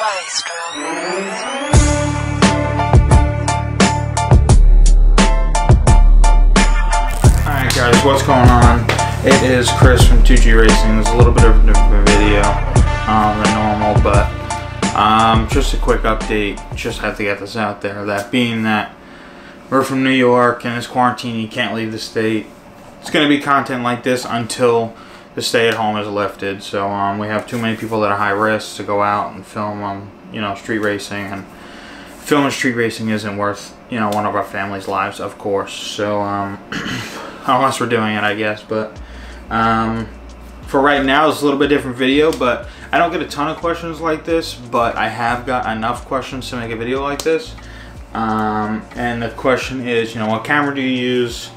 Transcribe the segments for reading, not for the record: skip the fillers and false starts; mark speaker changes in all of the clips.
Speaker 1: Alright guys, what's going on? It is Chris from 2G Racing. It's a little bit of a different video than normal, but just a quick update. Just have to get this out there. That being that we're from New York and it's quarantine, you can't leave the state. It's going to be content like this until the stay at home is lifted. So we have too many people that are high risk to go out and film you know, street racing, and filming street racing isn't worth, you know, one of our family's lives, of course. So unless we're doing it, I guess. But for right now, it's a little bit different video, but I don't get a ton of questions like this, but I have got enough questions to make a video like this. And the question is, you know, what camera do you use?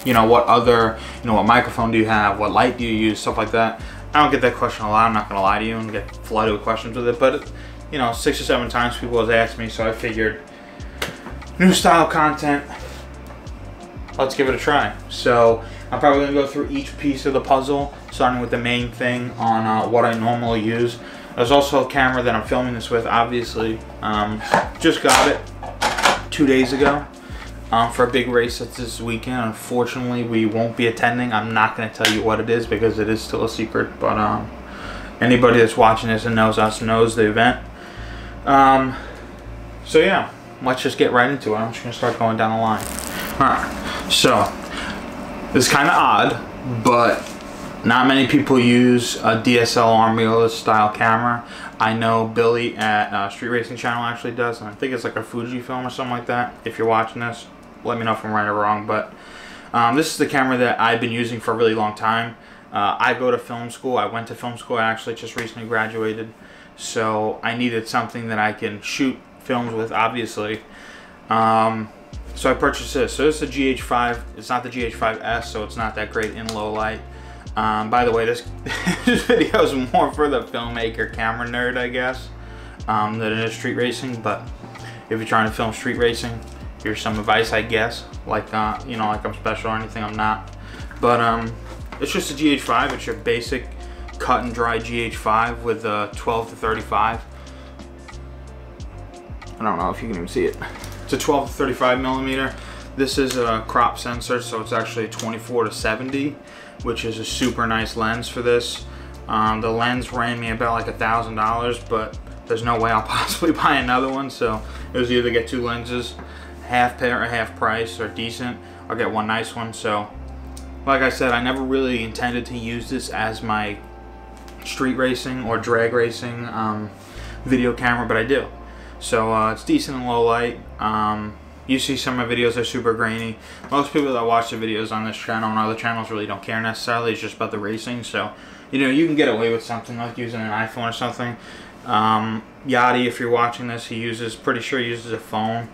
Speaker 1: You know, what other, you know, what microphone do you have? What light do you use? Stuff like that. I don't get that question a lot. I'm not going to lie to you and get flooded with questions with it, but you know, 6 or 7 times people have asked me, so I figured new style content, let's give it a try. So I'm probably going to go through each piece of the puzzle, starting with the main thing on what I normally use. There's also a camera that I'm filming this with, obviously. Just got it 2 days ago for a big race that's this weekend. Unfortunately, we won't be attending. I'm not going to tell you what it is because it is still a secret, but anybody that's watching this and knows us knows the event. So yeah, let's just get right into it. I'm just going to start going down the line. Alright, so this is kind of odd, but not many people use a DSLR mirrorless style camera. I know Billy at Street Racing Channel actually does, and I think it's like a Fujifilm or something like that. If you're watching this, let me know if I'm right or wrong, but this is the camera that I've been using for a really long time. I go to film school. I went to film school. I actually just recently graduated, so I needed something that I can shoot films with, obviously. So I purchased this. So this is a GH5. It's not the GH5S, so it's not that great in low light. By the way, this video is more for the filmmaker camera nerd, I guess, than it is street racing. But if you're trying to film street racing, here's some advice, I guess. Like, you know, like I'm special or anything, I'm not. But it's just a GH5. It's your basic cut and dry GH5 with 12 to 35. I don't know if you can even see it. It's a 12 to 35 millimeter. This is a crop sensor, so it's actually 24 to 70, which is a super nice lens for this. The lens ran me about like $1,000, but there's no way I'll possibly buy another one, so it was either get 2 lenses, half pair or half price, or decent, or get one nice one. So like I said, I never really intended to use this as my street racing or drag racing video camera, but I do. So it's decent in low light. You see some of my videos are super grainy. Most people that watch the videos on this channel and other channels really don't care necessarily. It's just about the racing. So, you know, you can get away with something like using an iPhone or something. Yachty, if you're watching this, pretty sure he uses a phone.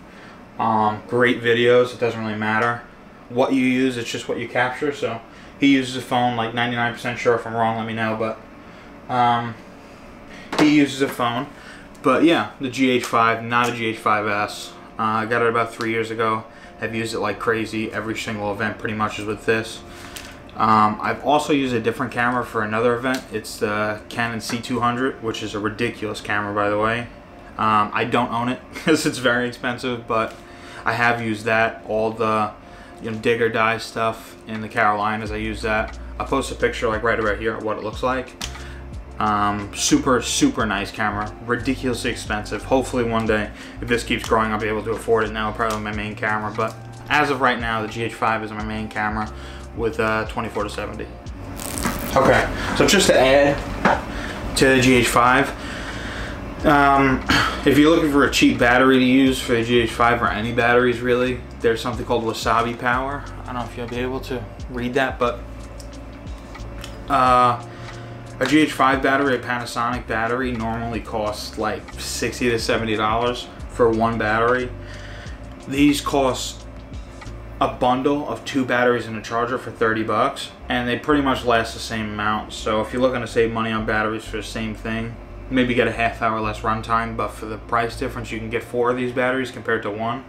Speaker 1: Great videos. It doesn't really matter what you use. It's just what you capture. So he uses a phone, like 99% sure. If I'm wrong, let me know. But he uses a phone. But yeah, the GH5, not a GH5S. I got it about 3 years ago. I've used it like crazy. Every single event pretty much is with this. I've also used a different camera for another event. It's the Canon C200, which is a ridiculous camera, by the way. I don't own it because it's very expensive, but I have used that. All the, you know, dig or die stuff in the Carolinas, I use that. I'll post a picture like right about here of what it looks like. Super nice camera, ridiculously expensive. Hopefully one day, if this keeps growing, I'll be able to afford it. Now probably my main camera, but as of right now, the GH5 is my main camera with 24 to 70. Okay, so just to add to the GH5, if you're looking for a cheap battery to use for the GH5 or any batteries really, there's something called Wasabi Power. I don't know if you'll be able to read that, but a GH5 battery, a Panasonic battery, normally costs like $60 to $70 for one battery. These cost a bundle of 2 batteries and a charger for 30 bucks, and they pretty much last the same amount. So if you're looking to save money on batteries for the same thing, maybe get a half-hour less runtime, but for the price difference, you can get 4 of these batteries compared to 1.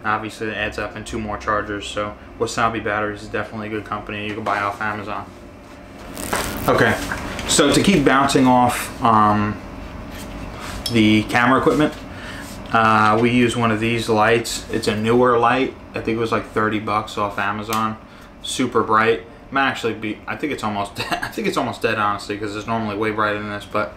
Speaker 1: Obviously, it adds up in 2 more chargers. So Wasabi Batteries is definitely a good company. You can buy off Amazon. Okay, so to keep bouncing off the camera equipment. We use one of these lights. It's a newer light. I think it was like 30 bucks off Amazon. Super bright. Might actually be, I think it's almost dead honestly, because it's normally way brighter than this, but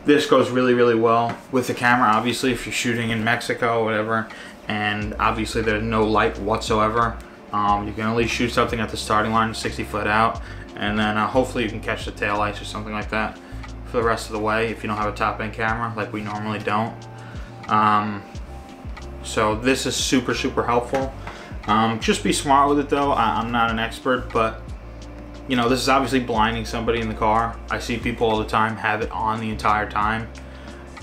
Speaker 1: this goes really, really well with the camera. Obviously, if you're shooting in Mexico or whatever, and obviously there's no light whatsoever, you can at least shoot something at the starting line 60 foot out, and then hopefully you can catch the tail lights or something like that for the rest of the way if you don't have a top end camera like we normally don't. So this is super, super helpful. Just be smart with it though. I'm not an expert, but you know, this is obviously blinding somebody in the car. I see people all the time have it on the entire time.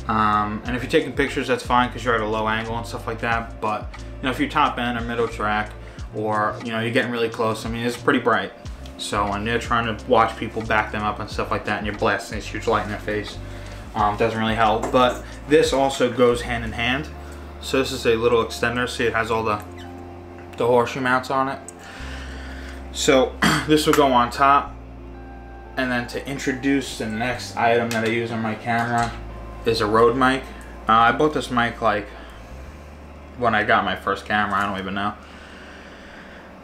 Speaker 1: And if you're taking pictures, that's fine because you're at a low angle and stuff like that. But you know, if you're top end or middle track, or you know, you're getting really close, I mean, it's pretty bright. So when you're trying to watch people back them up and stuff like that, and you're blasting this huge light in their face, doesn't really help. But this also goes hand in hand. So this is a little extender. See, it has all the horseshoe mounts on it. So this will go on top. And then to introduce the next item that I use on my camera is a Rode mic. I bought this mic like when I got my first camera, I don't even know.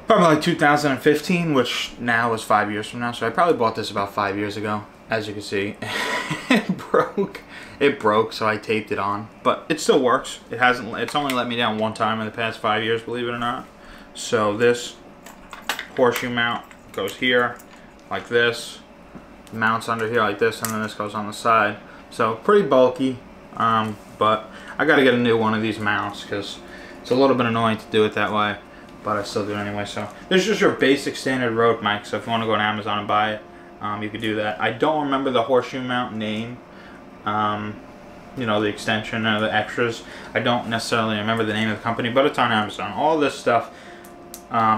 Speaker 1: Probably like 2015, which now is 5 years from now. So I probably bought this about 5 years ago. As you can see, it broke. It broke, so I taped it on. But it still works. It's only let me down one time in the past 5 years, believe it or not. So this horseshoe mount goes here, like this. Mounts under here like this, and then this goes on the side. So pretty bulky, but I got to get a new one of these mounts because it's a little bit annoying to do it that way, but I still do it anyway. So this is just your basic standard Rode mic. So if you want to go on Amazon and buy it, you could do that. I don't remember the horseshoe mount name, you know, the extension or the extras. I don't necessarily remember the name of the company, but it's on Amazon. All this stuff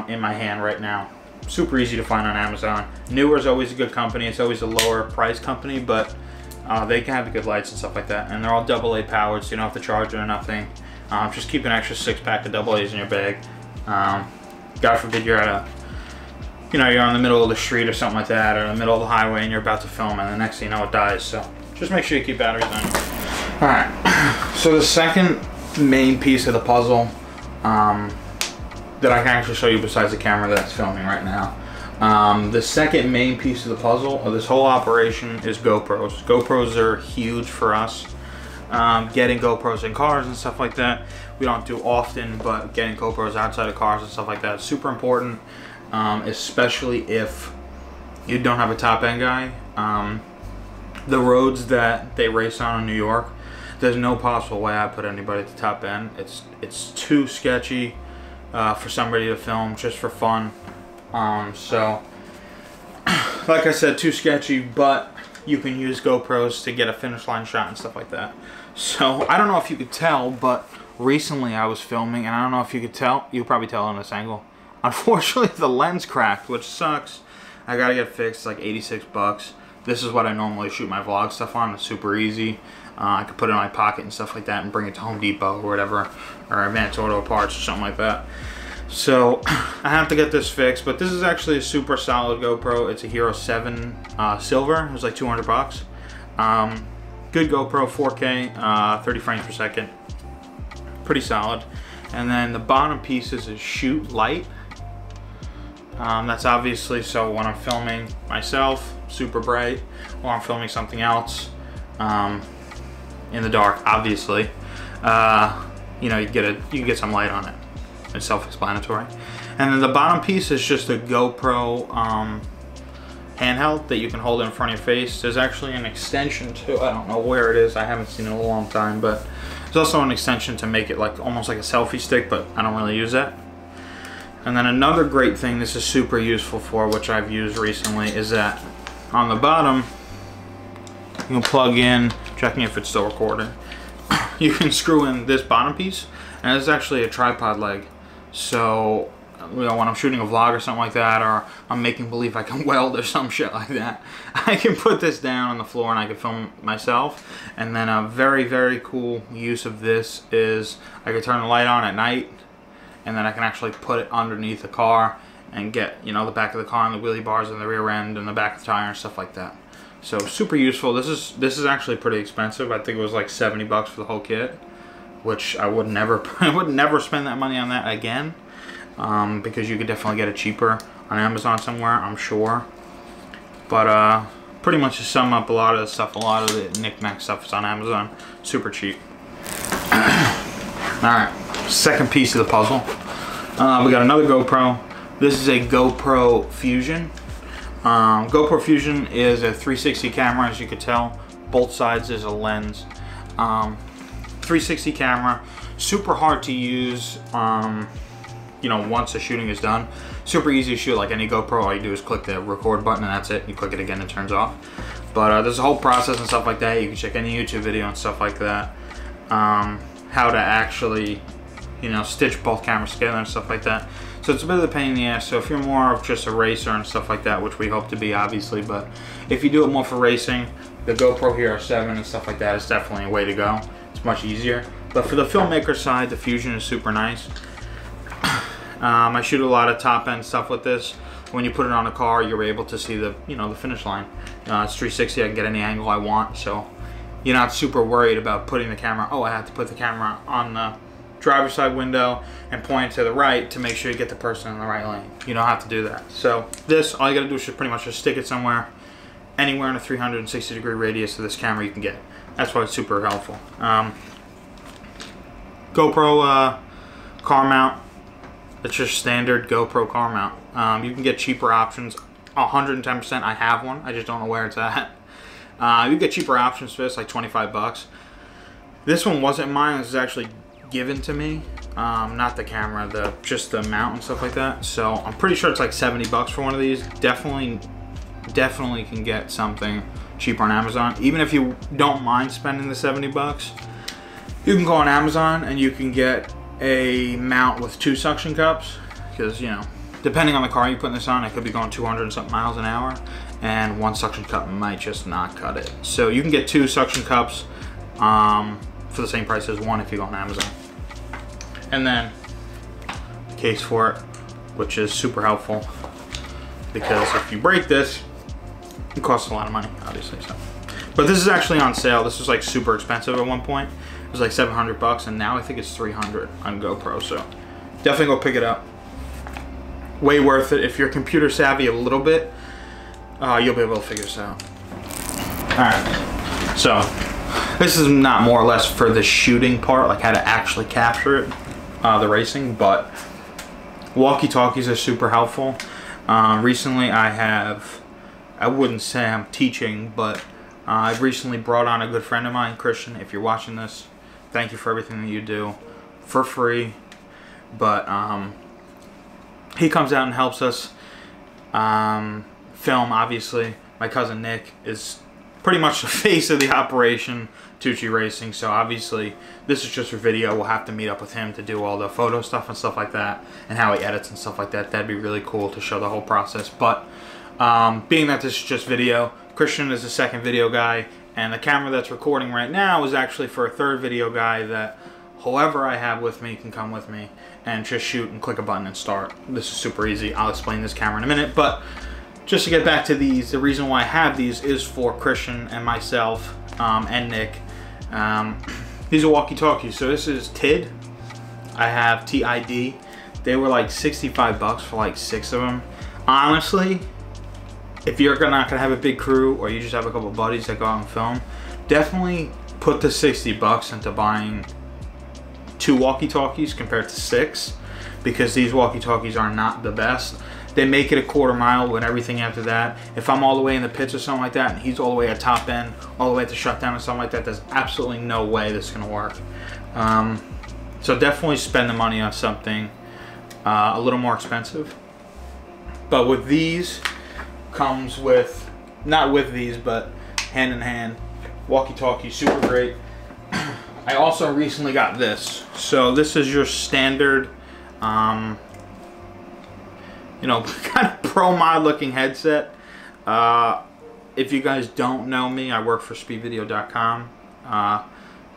Speaker 1: in my hand right now. Super easy to find on Amazon. Newer is always a good company. It's always a lower price company, but they can have good lights and stuff like that. And they're all AA powered, so you don't have to charge it or nothing. Just keep an extra 6-pack of AA's in your bag. God forbid you're at a, you know, you're on the middle of the street or something like that, or in the middle of the highway and you're about to film, and the next thing you know it dies. So just make sure you keep batteries on. All right. So the second main piece of the puzzle that I can actually show you besides the camera that's filming right now. The second main piece of the puzzle of this whole operation is GoPros. GoPros are huge for us. Getting GoPros in cars and stuff like that, we don't do often, but getting GoPros outside of cars and stuff like that is super important, especially if you don't have a top end guy. The roads that they race on in New York, there's no possible way I put anybody at the top end. It's too sketchy for somebody to film just for fun. So like I said, too sketchy, but you can use GoPros to get a finish line shot and stuff like that. So I don't know if you could tell, but recently I was filming, and I don't know if you could tell. You could probably tell on this angle. Unfortunately, the lens cracked, which sucks. I gotta get fixed. It's like 86 bucks. This is what I normally shoot my vlog stuff on. It's super easy. I could put it in my pocket and stuff like that and bring it to Home Depot or whatever, or Advanced Auto Parts or something like that. So I have to get this fixed, but this is actually a super solid GoPro. It's a Hero 7 Silver. It was like 200 bucks. Good GoPro, 4K, 30 frames per second. Pretty solid. And then the bottom pieces is shoot light. That's obviously so when I'm filming myself, super bright, or I'm filming something else in the dark, obviously, you know, you can get some light on it. It's self-explanatory. And then the bottom piece is just a GoPro handheld that you can hold in front of your face. There's actually an extension to, I don't know where it is, I haven't seen it in a long time, but there's also an extension to make it like almost like a selfie stick, but I don't really use that. And then another great thing this is super useful for, which I've used recently, is that on the bottom you can plug in, checking if it's still recording, you can screw in this bottom piece, and it's actually a tripod leg. So you know, when I'm shooting a vlog or something like that, or I'm making believe I can weld or some shit like that, I can put this down on the floor and I can film myself. And then a very, very cool use of this is I can turn the light on at night, and then I can actually put it underneath the car and get, you know, the back of the car and the wheelie bars and the rear end and the back of the tire and stuff like that. So super useful. This is actually pretty expensive. I think it was like 70 bucks for the whole kit, which I would never spend that money on that again, because you could definitely get it cheaper on Amazon somewhere, I'm sure. But pretty much to sum up a lot of the stuff, a lot of the knick-knack stuff is on Amazon, super cheap. Alright, second piece of the puzzle. We got another GoPro. This is a GoPro Fusion. GoPro Fusion is a 360 camera, as you could tell. Both sides is a lens. 360 camera, super hard to use, you know, once the shooting is done. Super easy to shoot like any GoPro. All you do is click the record button and that's it. You click it again, it turns off. But there's a whole process and stuff like that. You can check any YouTube video and stuff like that. How to actually, you know, stitch both cameras together and stuff like that. So it's a bit of a pain in the ass. So if you're more of just a racer and stuff like that, which we hope to be obviously, but if you do it more for racing, the GoPro Hero 7 and stuff like that is definitely a way to go. It's much easier. But for the filmmaker side, the Fusion is super nice. I shoot a lot of top end stuff with this. When you put it on a car, you're able to see the, you know, the finish line. It's 360. I can get any angle I want, so you're not super worried about putting the camera. Oh, I have to put the camera on the driver's side window and point to the right to make sure you get the person in the right lane. You don't have to do that. So this, all you got to do is just pretty much just stick it somewhere, anywhere in a 360-degree radius of this camera you can get. That's why it's super helpful. GoPro car mount. It's your standard GoPro car mount. You can get cheaper options. 110%. I have one. I just don't know where it's at. You get cheaper options for this, like 25 bucks. This one wasn't mine. This is actually given to me. Not the camera, just the mount and stuff like that. So I'm pretty sure it's like 70 bucks for one of these. Definitely can get something cheaper on Amazon. Even if you don't mind spending the 70 bucks, you can go on Amazon and you can get a mount with 2 suction cups, because, you know, depending on the car you put this on, it could be going 200 and something miles an hour, and 1 suction cup might just not cut it. So you can get 2 suction cups for the same price as 1 if you go on Amazon. And then case for it, which is super helpful, because if you break this, it costs a lot of money, obviously. So, but this is actually on sale. This was like super expensive at one point. It was like 700 bucks, and now I think it's 300 on GoPro. So definitely go pick it up. Way worth it. If you're computer savvy a little bit, you'll be able to figure this out. All right. So this is not more or less for the shooting part, like how to actually capture it, the racing, but walkie talkies are super helpful. Recently I wouldn't say I'm teaching, but I've recently brought on a good friend of mine, Christian. If you're watching this, thank you for everything that you do for free. But he comes out and helps us film, obviously. My cousin Nick is pretty much the face of the operation, Tucci Racing. So obviously this is just for video. We'll have to meet up with him to do all the photo stuff and stuff like that, and how he edits and stuff like that. That'd be really cool to show the whole process. But being that this is just video, Christian is the second video guy, and the camera that's recording right now is actually for a third video guy that whoever I have with me can come with me and just shoot and click a button and start. This is super easy. I'll explain this camera in a minute, but just to get back to these, the reason why I have these is for Christian and myself and Nick. These are walkie talkies. So this is TID. I have TID. They were like 65 bucks for like 6 of them. Honestly, if you're not gonna have a big crew, or you just have a couple buddies that go out and film, definitely put the 60 bucks into buying 2 walkie talkies compared to 6, because these walkie talkies are not the best. They make it a quarter mile and everything after that. If I'm all the way in the pits or something like that, and he's all the way at top end, all the way at the shutdown or something like that, there's absolutely no way this is gonna work. So definitely spend the money on something a little more expensive. But with these, comes with, not with these, but hand in hand, walkie-talkie, super great. I also recently got this. So this is your standard, you know, kind of pro mod looking headset. If you guys don't know me, I work for speedvideo.com.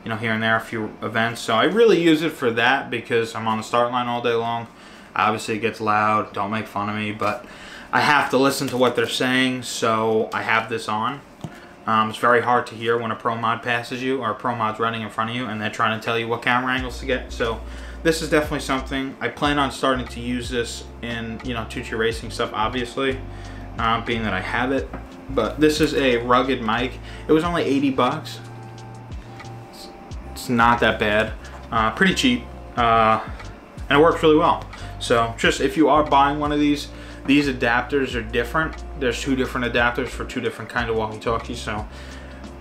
Speaker 1: You know, here and there, a few events. So I really use it for that, because I'm on the start line all day long. Obviously it gets loud, don't make fun of me, but I have to listen to what they're saying, so I have this on. It's very hard to hear when a pro mod passes you or a pro mod's running in front of you and they're trying to tell you what camera angles to get. So this is definitely something. I plan on starting to use this in, you know, 2G racing stuff, obviously, being that I have it. But this is a rugged mic. It was only 80 bucks. It's not that bad. Pretty cheap. And it works really well. So just if you are buying one of these adapters are different. There's 2 different adapters for 2 different kind of walkie-talkies. So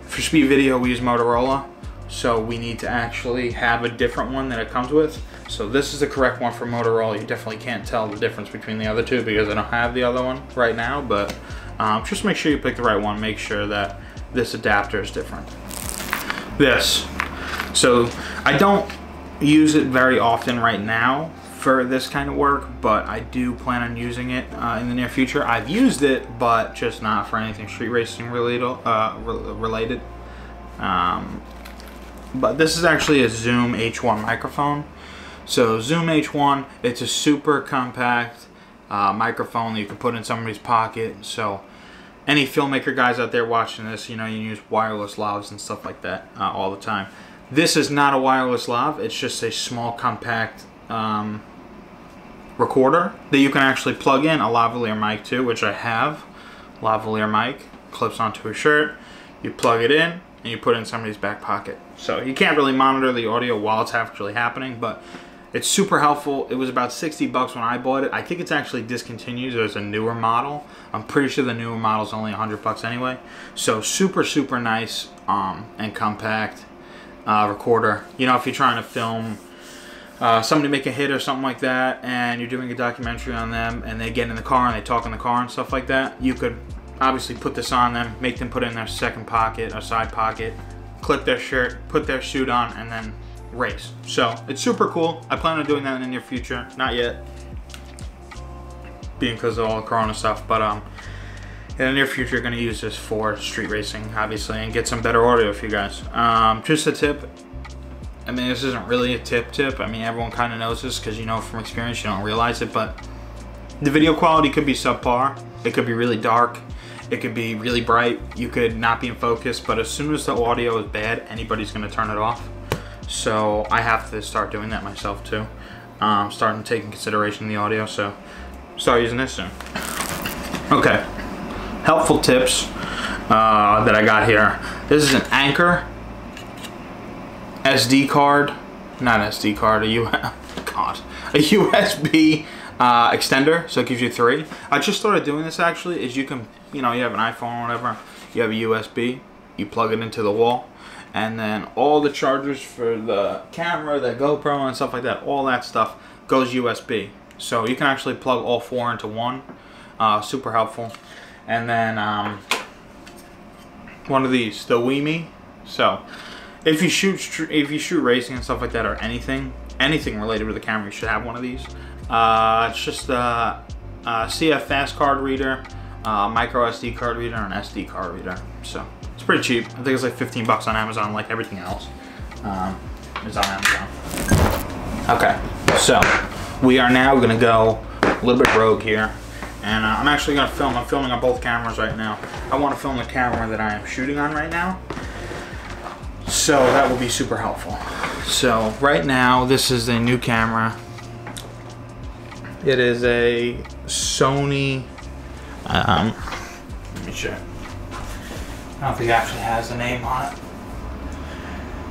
Speaker 1: for speed video, we use Motorola. So we need to actually have a different one that it comes with. So this is the correct one for Motorola. You definitely can't tell the difference between the other 2 because I don't have the other one right now. But just make sure you pick the right one. Make sure that this adapter is different. So I don't use it very often right now for this kind of work, but I do plan on using it in the near future. I've used it, but just not for anything street racing related. But this is actually a Zoom H1 microphone. So Zoom H1, it's a super compact microphone that you can put in somebody's pocket. So any filmmaker guys out there watching this, you know, you use wireless lavs and stuff like that all the time. This is not a wireless lav. It's just a small compact recorder that you can actually plug in a lavalier mic to, which I have. Lavalier mic clips onto a shirt. You plug it in and you put it in somebody's back pocket. So you can't really monitor the audio while it's actually happening, but it's super helpful. It was about 60 bucks when I bought it. I think it's actually discontinued. There's a newer model. I'm pretty sure the newer model is only 100 bucks anyway. So super, super nice and compact recorder. You know, if you're trying to film somebody make a hit or something like that, and you're doing a documentary on them, and they get in the car and they talk in the car and stuff like that, you could obviously put this on them, make them put it in their second pocket or side pocket, clip their shirt, put their suit on, and then race. So it's super cool. I plan on doing that in the near future. Not yet, being because of all the corona stuff, but in the near future, you're going to use this for street racing, obviously, and get some better audio for you guys. Just a tip. I mean, this isn't really a tip. I mean, everyone kind of knows this because you know from experience, you don't realize it, but the video quality could be subpar. It could be really dark. It could be really bright. You could not be in focus, but as soon as the audio is bad, anybody's going to turn it off. So I have to start doing that myself too. Starting to take in consideration the audio, so start using this soon. Okay, helpful tips that I got here. This is an Anchor SD card, not SD card, a USB extender, so it gives you 3. I just started doing this actually, is you can, you know, you have an iPhone or whatever, you have a USB, you plug it into the wall, and then all the chargers for the camera, the GoPro and stuff like that, all that stuff goes USB. So you can actually plug all 4 into one, super helpful. And then one of these, the Weemy. So if you shoot racing and stuff like that, or anything related with the camera, you should have one of these. It's just a CF fast card reader, micro SD card reader, and SD card reader. So it's pretty cheap. I think it's like 15 bucks on Amazon, like everything else is on Amazon. Okay, so we are now gonna go a little bit rogue here, and I'm actually gonna film. I'm filming on both cameras right now. I want to film the camera that I am shooting on right now, so that will be super helpful. So right now, this is a new camera. It is a Sony. Let me check. I don't think it actually has a name on it.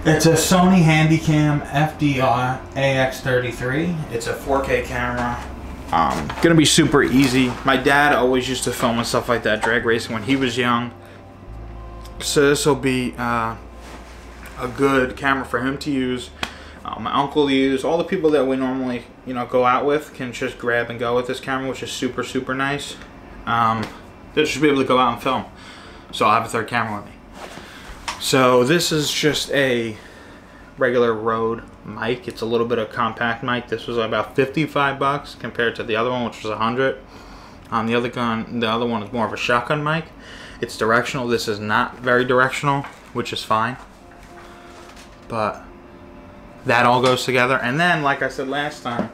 Speaker 1: It's a Sony Handycam FDR AX33. It's a 4K camera. Gonna be super easy. My dad always used to film and stuff like that, drag racing, when he was young. So this will be a good camera for him to use. My uncle to use. All the people that we normally, you know, go out with can just grab and go with this camera, which is super, super nice. They should be able to go out and film. So I'll have a third camera with me. So this is just a regular Rode mic. It's a little bit of compact mic. This was about 55 bucks compared to the other one, which was 100. The other one is more of a shotgun mic. It's directional. This is not very directional, which is fine. But that all goes together. And then, like I said last time,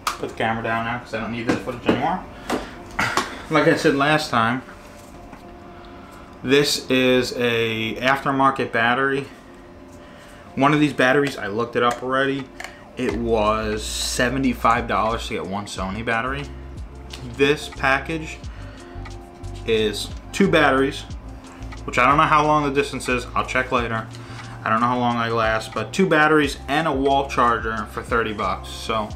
Speaker 1: put the camera down now because I don't need this footage anymore. Like I said last time, This is a aftermarket battery. One of these batteries, I looked it up already. It was $75 to get one Sony battery. This package is 2 batteries, which I don't know how long the distance is. I'll check later. I don't know how long they last, but 2 batteries and a wall charger for 30 bucks. So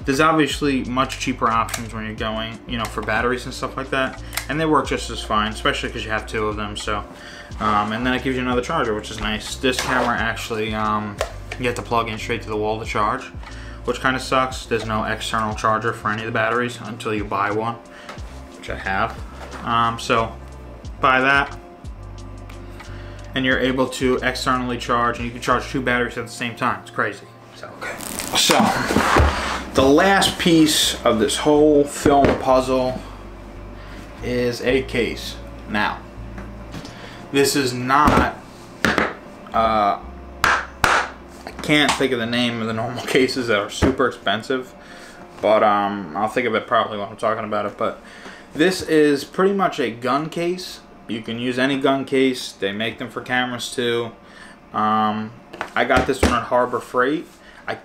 Speaker 1: there's obviously much cheaper options when you're going, you know, for batteries and stuff like that. And they work just as fine, especially because you have 2 of them. So, and then it gives you another charger, which is nice. This camera actually, you have to plug in straight to the wall to charge, which kind of sucks. There's no external charger for any of the batteries until you buy one, which I have. So buy that, and you're able to externally charge, and you can charge 2 batteries at the same time. It's crazy. So, okay. So the last piece of this whole film puzzle is a case. Now, this is not, I can't think of the name of the normal cases that are super expensive, but I'll think of it probably when I'm talking about it. But this is pretty much a gun case. You can use any gun case. They make them for cameras too. I got this one at Harbor Freight.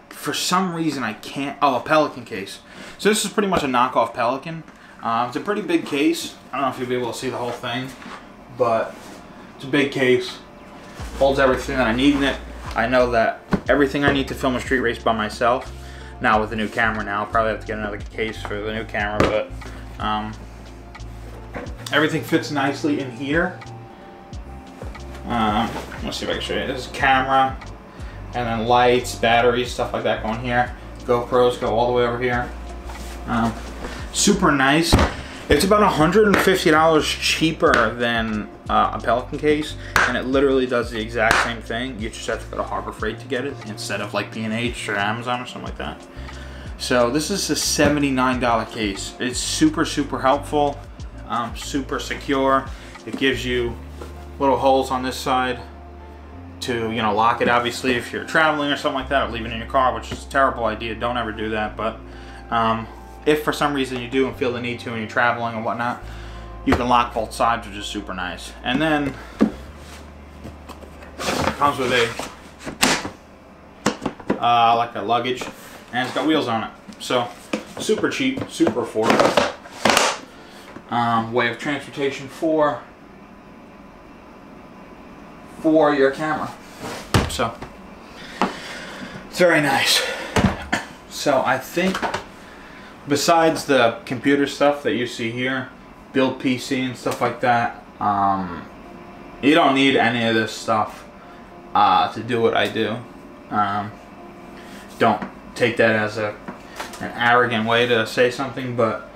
Speaker 1: For some reason I can't, oh, a Pelican case. So this is pretty much a knockoff Pelican. It's a pretty big case. I don't know if you'll be able to see the whole thing, but it's a big case. Holds everything that I need in it. I know that everything I need to film a street race by myself. Now with the new camera now, I'll probably have to get another case for the new camera, but everything fits nicely in here. Let's see if I can show you. This is camera, and then lights, batteries, stuff like that going here. GoPros go all the way over here. Super nice. It's about $150 cheaper than a Pelican case, and it literally does the exact same thing. You just have to go to Harbor Freight to get it instead of like B&H or Amazon or something like that. So this is a $79 case. It's super, super helpful, super secure. It gives you little holes on this side to, you know, lock it obviously if you're traveling or something like that, or leaving it in your car, which is a terrible idea. Don't ever do that. But if for some reason you do and feel the need to and you're traveling and whatnot, you can lock both sides, which is super nice. And then it comes with a like a luggage, and it's got wheels on it. So super cheap, super affordable way of transportation for your camera. So it's very nice. So I think besides the computer stuff that you see here, build PC and stuff like that, you don't need any of this stuff to do what I do. Don't take that as an arrogant way to say something, but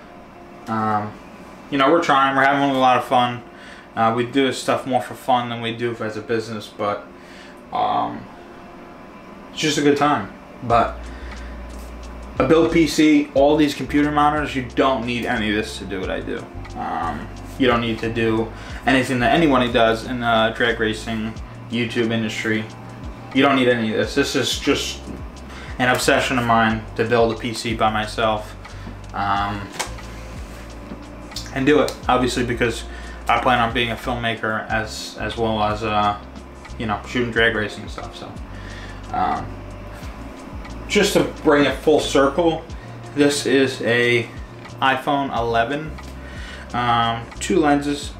Speaker 1: you know, we're trying, we're having a lot of fun. We do this stuff more for fun than we do as a business, but it's just a good time. But a build PC, all these computer monitors, you don't need any of this to do what I do. You don't need to do anything that anyone does in the drag racing YouTube industry. You don't need any of this. This is just an obsession of mine to build a PC by myself and do it, obviously, because I plan on being a filmmaker as well as you know, shooting drag racing and stuff. So just to bring it full circle, this is a iPhone 11, 2 lenses.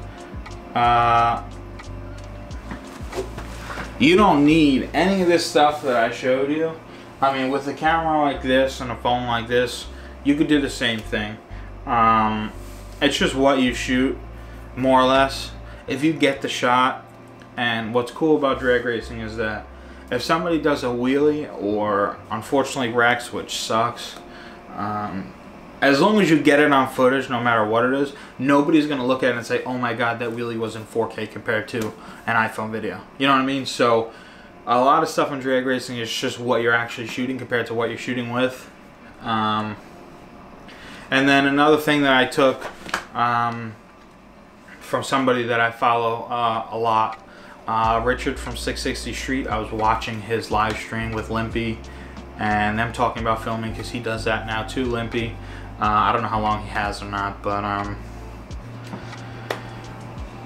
Speaker 1: You don't need any of this stuff that I showed you. I mean, with a camera like this and a phone like this, you could do the same thing. It's just what you shoot, more or less. If you get the shot, and what's cool about drag racing is that if somebody does a wheelie or unfortunately wrecks, which sucks, as long as you get it on footage, no matter what it is, nobody's gonna look at it and say, oh my god, that wheelie was in 4K compared to an iPhone video. You know what I mean? So a lot of stuff in drag racing is just what you're actually shooting compared to what you're shooting with. And then another thing that I took from somebody that I follow a lot, Richard from 660 Street. I was watching his live stream with Limpy and them talking about filming, because he does that now too, Limpy. I don't know how long he has or not, but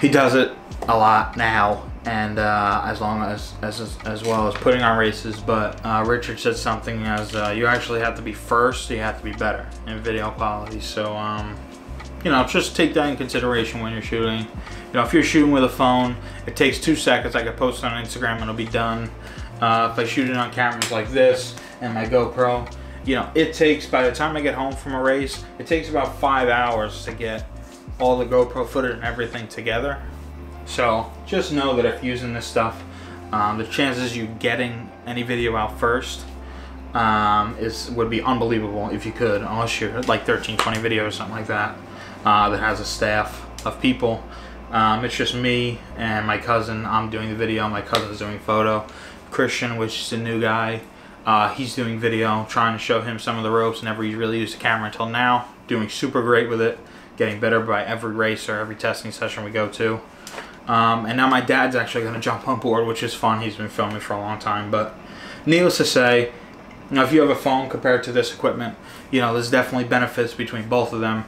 Speaker 1: he does it a lot now, and as well as putting on races. But Richard said something as you actually have to be first, so you have to be better in video quality. So you know, just take that in consideration when you're shooting. You know, if you're shooting with a phone, it takes 2 seconds. I could post it on Instagram and it'll be done. If I shoot it on cameras like this and my GoPro, you know, it takes, by the time I get home from a race, it takes about 5 hours to get all the GoPro footage and everything together. So just know that if using this stuff, the chances you getting any video out first would be unbelievable if you could, unless you're like 13, 20 videos or something like that, that has a staff of people. It's just me and my cousin. I'm doing the video, my cousin's doing photo. Christian, which is a new guy, he's doing video, trying to show him some of the ropes. Never really used a camera until now. Doing super great with it, getting better by every race or every testing session we go to. And now my dad's actually going to jump on board, which is fun. He's been filming for a long time. But needless to say, you know, if you have a phone compared to this equipment, you know, there's definitely benefits between both of them.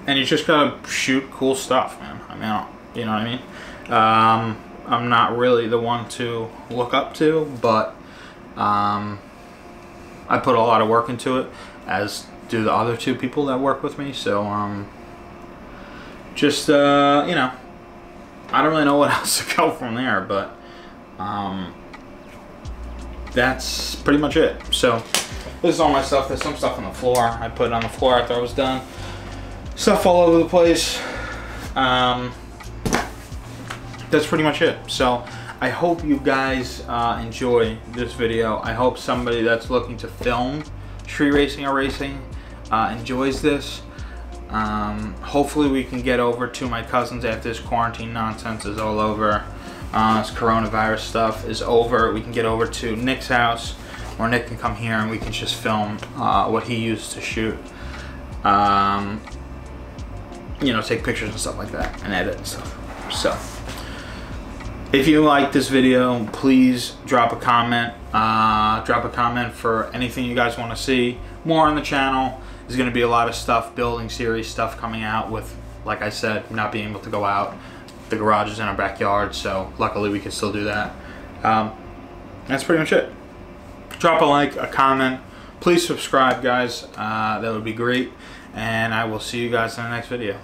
Speaker 1: And you just gotta shoot cool stuff, man. I mean, you know what I mean? I'm not really the one to look up to, but I put a lot of work into it, as do the other 2 people that work with me. So just you know, I don't really know what else to go from there, but that's pretty much it. So this is all my stuff. There's some stuff on the floor. I put it on the floor after I was done. Stuff all over the place. That's pretty much it. So I hope you guys enjoy this video. I hope somebody that's looking to film street racing or racing enjoys this. Hopefully we can get over to my cousin's after this quarantine nonsense is all over. This coronavirus stuff is over. We can get over to Nick's house, or Nick can come here and we can just film what he used to shoot. You know, take pictures and stuff like that, and edit and stuff. So if you like this video, please drop a comment. Drop a comment for anything you guys want to see more on the channel. There's going to be a lot of stuff, building series stuff coming out with, like I said, not being able to go out. The garage is in our backyard, so luckily we can still do that. That's pretty much it. Drop a like, a comment. Please subscribe, guys. That would be great. And I will see you guys in the next video.